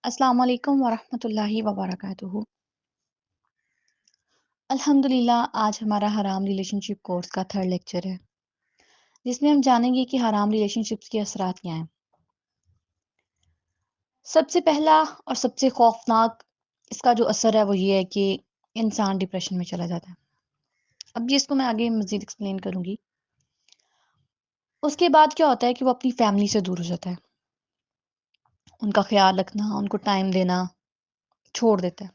السلام علیکم ورحمۃ اللہ وبرکاتہ۔ الحمدللہ آج ہمارا حرام ریلیشن شپ کورس کا 3rd لیکچر ہے، جس میں ہم جانیں گے کہ حرام ریلیشن شپس کے اثرات کیا ہیں۔ سب سے پہلا اور سب سے خوفناک اس کا جو اثر ہے وہ یہ ہے کہ انسان ڈپریشن میں چلا جاتا ہے۔ اب جس کو میں آگے مزید ایکسپلین کروں گی۔ اس کے بعد کیا ہوتا ہے کہ وہ اپنی فیملی سے دور ہو جاتا ہے، ان کا خیال رکھنا، ان کو ٹائم دینا چھوڑ دیتا ہے،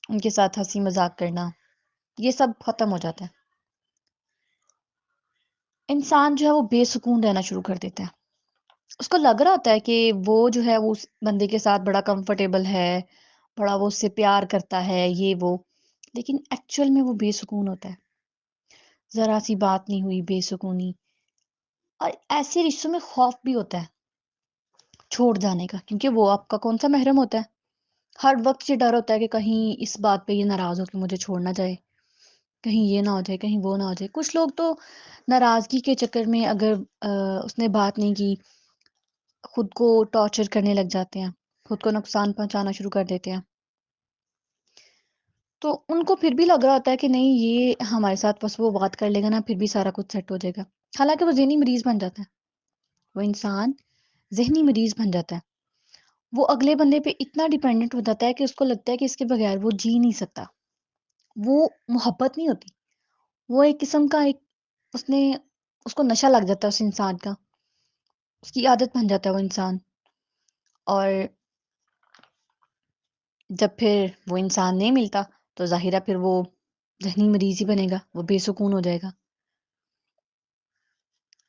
ان کے ساتھ ہنسی مذاق کرنا یہ سب ختم ہو جاتا ہے۔ انسان جو ہے وہ بے سکون رہنا شروع کر دیتا ہے۔ اس کو لگ رہا ہوتا ہے کہ وہ جو ہے وہ اس بندے کے ساتھ بڑا کمفرٹیبل ہے، بڑا وہ اس سے پیار کرتا ہے، یہ وہ، لیکن ایکچوئل میں وہ بے سکون ہوتا ہے۔ ذرا سی بات نہیں ہوئی بے سکونی، اور ایسے رشتوں میں خوف بھی ہوتا ہے چھوڑ جانے کا، کیونکہ وہ آپ کا کون سا محرم ہوتا ہے۔ ہر وقت یہ ڈر ہوتا ہے کہ کہیں اس بات پہ یہ ناراض ہو کہ مجھے چھوڑ نہ جائے، کہیں یہ نہ ہو جائے، کہیں وہ نہ ہو جائے۔ کچھ لوگ تو ناراضگی کے چکر میں اگر اس نے بات نہیں کی، خود کو ٹارچر کرنے لگ جاتے ہیں، خود کو نقصان پہنچانا شروع کر دیتے ہیں۔ تو ان کو پھر بھی لگ رہا ہوتا ہے کہ نہیں یہ ہمارے ساتھ بس وہ بات کر لے گا نا، پھر بھی سارا کچھ سیٹ ہو جائے گا۔ حالانکہ وہ ذہنی مریض بن جاتا ہے، وہ انسان ذہنی مریض بن جاتا ہے۔ وہ اگلے بندے پہ اتنا ڈیپینڈنٹ ہو جاتا ہے کہ اس کو لگتا ہے کہ اس کے بغیر وہ جی نہیں سکتا۔ وہ محبت نہیں ہوتی، وہ ایک قسم کا اس کو نشہ لگ جاتا ہے اس انسان کا، اس کی عادت بن جاتا ہے وہ انسان۔ اور جب پھر وہ انسان نہیں ملتا تو ظاہرہ پھر وہ ذہنی مریض ہی بنے گا، وہ بے سکون ہو جائے گا۔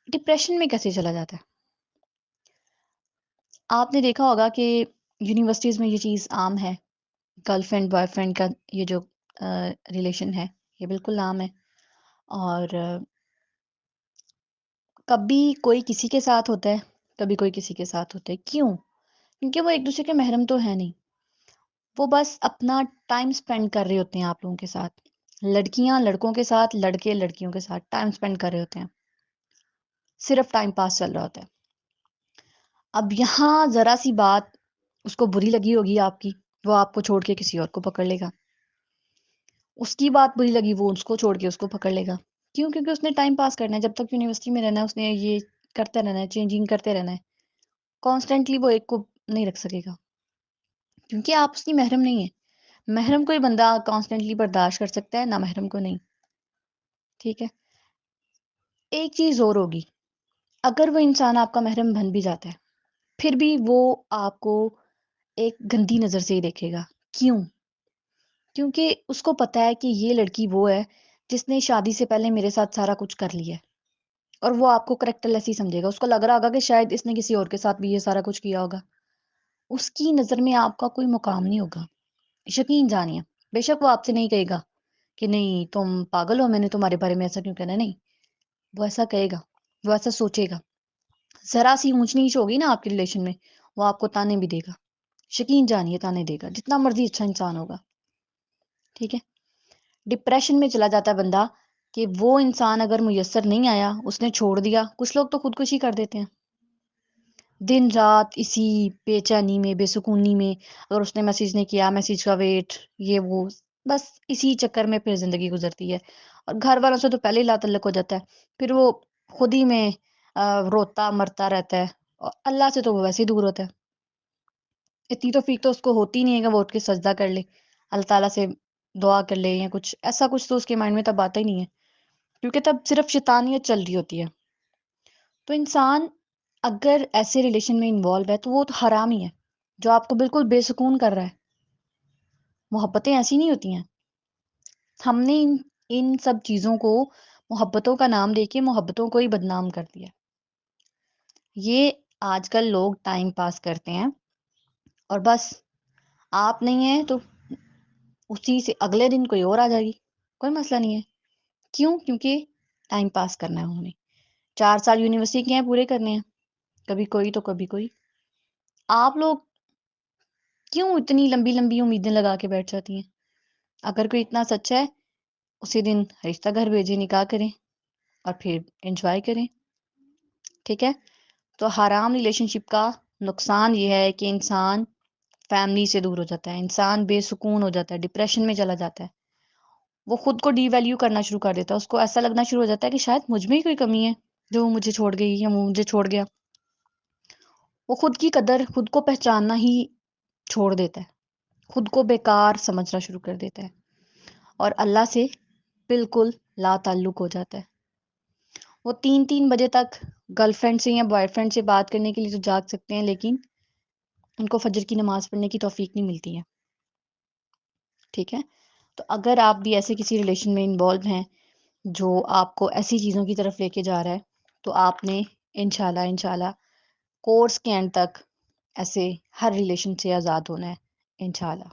ڈپریشن میں کیسے چلا جاتا ہے؟ آپ نے دیکھا ہوگا کہ یونیورسٹیز میں یہ چیز عام ہے، گرل فرینڈ بوائے فرینڈ کا یہ جو ریلیشن ہے یہ بالکل عام ہے۔ اور کبھی کوئی کسی کے ساتھ ہوتا ہے، کبھی کوئی کسی کے ساتھ ہوتا ہے۔ کیوں؟ کیونکہ وہ ایک دوسرے کے محرم تو ہے نہیں، وہ بس اپنا ٹائم سپینڈ کر رہے ہوتے ہیں آپ لوگوں کے ساتھ۔ لڑکیاں لڑکوں کے ساتھ، لڑکے لڑکیوں کے ساتھ ٹائم سپینڈ کر رہے ہوتے ہیں، صرف ٹائم پاس چل رہا ہوتا ہے۔ اب یہاں ذرا سی بات اس کو بری لگی ہوگی آپ کی، وہ آپ کو چھوڑ کے کسی اور کو پکڑ لے گا۔ اس کی بات بری لگی، وہ اس کو چھوڑ کے اس کو پکڑ لے گا۔ کیوں؟ کیونکہ اس نے ٹائم پاس کرنا ہے، جب تک یونیورسٹی میں رہنا ہے اس نے یہ کرتے رہنا ہے، چینجنگ کرتے رہنا ہے۔ کانسٹنٹلی وہ ایک کو نہیں رکھ سکے گا، کیونکہ آپ اس کی محرم نہیں ہے۔ محرم کوئی بندہ کانسٹنٹلی برداشت کر سکتا ہے، نہ محرم کو نہیں۔ ٹھیک ہے؟ ایک چیز اور ہوگی، اگر وہ انسان آپ کا محرم بن بھی جاتا ہے پھر بھی وہ آپ کو ایک گندی نظر سے ہی دیکھے گا۔ کیوں؟ کیونکہ اس کو پتا ہے کہ یہ لڑکی وہ ہے جس نے شادی سے پہلے میرے ساتھ سارا کچھ کر لیا ہے، اور وہ آپ کو کریکٹر لیس ہی سمجھے گا۔ اس کو لگ رہا ہوگا کہ شاید اس نے کسی اور کے ساتھ بھی یہ سارا کچھ کیا ہوگا۔ اس کی نظر میں آپ کا کوئی مقام نہیں ہوگا، یقین جانیے۔ بے شک وہ آپ سے نہیں کہے گا کہ نہیں تم پاگل ہو، میں نے تمہارے بارے میں ایسا کیوں کہنا ہے، نہیں، وہ ایسا کہے گا، وہ ایسا سوچے گا۔ ذرا سی اونچ نیچ ہوگی نا آپ کے ریلیشن میں، وہ آپ کو تانے بھی دے گا، یقین جانیے تانے دے گا، جتنا مرضی اچھا انسان ہوگا۔ ٹھیک ہے؟ ڈپریشن میں چلا جاتا ہے بندہ کہ وہ انسان اگر میسر نہیں آیا، اس نے چھوڑ دیا۔ کچھ لوگ تو خودکشی کر دیتے ہیں دن رات اسی بے چینی میں، بے سکونی میں۔ اگر اس نے میسیج نہیں کیا، میسیج کا ویٹ، یہ وہ، بس اسی چکر میں پھر زندگی گزرتی ہے۔ اور گھر والوں سے تو پہلے ہی لا تعلق ہو جاتا ہے، پھر وہ خود ہی میں روتا مرتا رہتا ہے، اور اللہ سے تو وہ ویسے ہی دور ہوتا ہے۔ اتنی توفیق تو اس کو ہوتی نہیں ہے کہ وہ اٹھ کے سجدہ کر لے، اللہ تعالیٰ سے دعا کر لے، یا کچھ ایسا کچھ تو اس کے مائنڈ میں تب آتا ہی نہیں ہے، کیونکہ تب صرف شیطانیت چل رہی ہوتی ہے۔ تو انسان اگر ایسے ریلیشن میں انوالو ہے تو وہ تو حرام ہی ہے، جو آپ کو بالکل بے سکون کر رہا ہے۔ محبتیں ایسی نہیں ہوتی ہیں۔ ہم نے ان سب چیزوں کو محبتوں کا نام دے کے محبتوں کو ہی بدنام کر دیا۔ یہ آج کل لوگ ٹائم پاس کرتے ہیں، اور بس آپ نہیں ہیں تو اسی سے اگلے دن کوئی اور آ جائے گی، کوئی مسئلہ نہیں ہے۔ کیوں؟ کیونکہ ٹائم پاس کرنا ہے انہوں نے۔ 4 سال یونیورسٹی کے ہیں پورے کرنے ہیں، کبھی کوئی تو کبھی کوئی۔ آپ لوگ کیوں اتنی لمبی لمبی امیدیں لگا کے بیٹھ جاتی ہیں؟ اگر کوئی اتنا سچا ہے، اسی دن رشتہ گھر بھیجے، نکاح کریں، اور پھر انجوائے کریں۔ ٹھیک ہے؟ تو حرام ریلیشن شپ کا نقصان یہ ہے کہ انسان فیملی سے دور ہو جاتا ہے، انسان بے سکون ہو جاتا ہے، ڈپریشن میں چلا جاتا ہے، وہ خود کو ڈی ویلیو کرنا شروع کر دیتا ہے، اس کو ایسا لگنا شروع ہو جاتا ہے کہ شاید مجھ میں ہی کوئی کمی ہے جو وہ مجھے چھوڑ گئی یا وہ مجھے چھوڑ گیا. وہ خود کی قدر، خود کو پہچاننا ہی چھوڑ دیتا ہے، خود کو بیکار سمجھنا شروع کر دیتا ہے اور اللہ سے بالکل لا تعلق ہو جاتا ہے. وہ 3 3 بجے تک گرل فرینڈ سے یا بوائے فرینڈ سے بات کرنے کے لیے تو جاگ سکتے ہیں، لیکن ان کو فجر کی نماز پڑھنے کی توفیق نہیں ملتی ہے. ٹھیک ہے؟ تو اگر آپ بھی ایسے کسی ریلیشن میں انوالو ہیں جو آپ کو ایسی چیزوں کی طرف لے کے جا رہا ہے، تو آپ نے انشاءاللہ کورس کے اینڈ تک ایسے ہر ریلیشن سے آزاد ہونا ہے انشاءاللہ.